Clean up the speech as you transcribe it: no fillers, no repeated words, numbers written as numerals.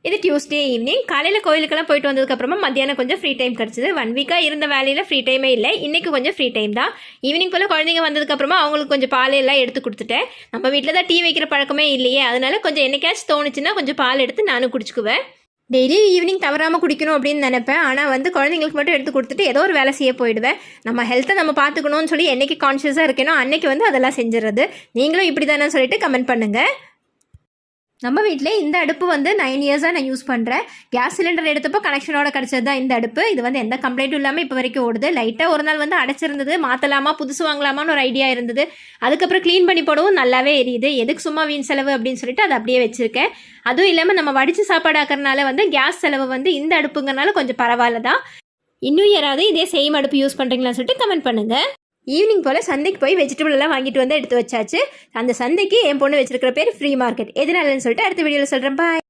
இது Tuesday evening காலையில் கோயிலுக்கெல்லாம் போயிட்டு வந்ததுக்கப்புறமா மத்தியானம் கொஞ்சம் ஃப்ரீ டைம் கிடச்சிது. 1 வீக்காக இருந்த வேலையில் ஃப்ரீ டைமே இல்லை. இன்றைக்கி கொஞ்சம் ஃப்ரீ டைம் தான். ஈவினிங் போல் குழந்தைங்க வந்ததுக்கப்புறமா அவங்களுக்கு கொஞ்சம் பால் எல்லாம் எடுத்து கொடுத்துட்டேன். நம்ம வீட்டில் தான் டீ வைக்கிற பழக்கமே இல்லையே, அதனால கொஞ்சம் என்னைக்காச்சும் தோணுச்சுன்னா கொஞ்சம் பால் எடுத்து நானும் குடிச்சுக்குவேன். டெய்லி ஈவினிங் தவறாமல் குடிக்கணும் அப்படின்னு நினைப்பேன். ஆனால் குழந்தைங்களுக்கு மட்டும் எடுத்து கொடுத்துட்டு ஏதோ ஒரு வேலை செய்ய போயிடுவேன். நம்ம ஹெல்த்தை நம்ம பார்த்துக்கணும்னு சொல்லி என்றைக்கு கான்ஷியஸாக இருக்கேனோ அன்றைக்கி அதெல்லாம் செஞ்சிடறது. நீங்களும் இப்படி தானே சொல்லிட்டு கமெண்ட் பண்ணுங்கள். நம்ம வீட்டில் இந்த அடுப்பு 9 இயர்ஸாக நான் யூஸ் பண்ணுறேன். கேஸ் சிலிண்டர் எடுத்தப்போ கனெக்ஷனோட கிடச்சது தான் இந்த அடுப்பு. இது எந்த கம்ப்ளைண்ட்டும் இல்லாமல் இப்போ வரைக்கும் ஓடுது. லைட்டாக ஒரு நாள் அடைச்சிருந்தது, மாற்றலாமா புதுசு வாங்கலாமான்னு ஒரு ஐடியா இருந்தது. அதுக்கப்புறம் க்ளீன் பண்ணி போடவும் நல்லாவே எரியுது. எதுக்கு சும்மா வீண் செலவு அப்படின்னு சொல்லிட்டு அதை அப்படியே வச்சுருக்கேன். அதுவும் இல்லாமல் நம்ம வடித்து சாப்பாடு ஆக்கிறனால கேஸ் செலவு இந்த அடுப்புங்கிறனால கொஞ்சம் பரவாயில்ல தான். இன்னும் யாராவது இதே சேம் அடுப்பு யூஸ் பண்ணுறீங்களான்னு சொல்லிட்டு கமெண்ட் பண்ணுங்கள். ஈவினிங் போல் சந்தைக்கு போய் வெஜிடபிள் எல்லாம் வாங்கிட்டு எடுத்து வச்சாச்சு. அந்த சந்தைக்கு என் பொண்ணு வச்சிருக்கிற பேர் ஃப்ரீ மார்க்கெட். எதனாலன்னு சொல்லிட்டு அடுத்த வீடியோவில் சொல்கிறேன். பாய்.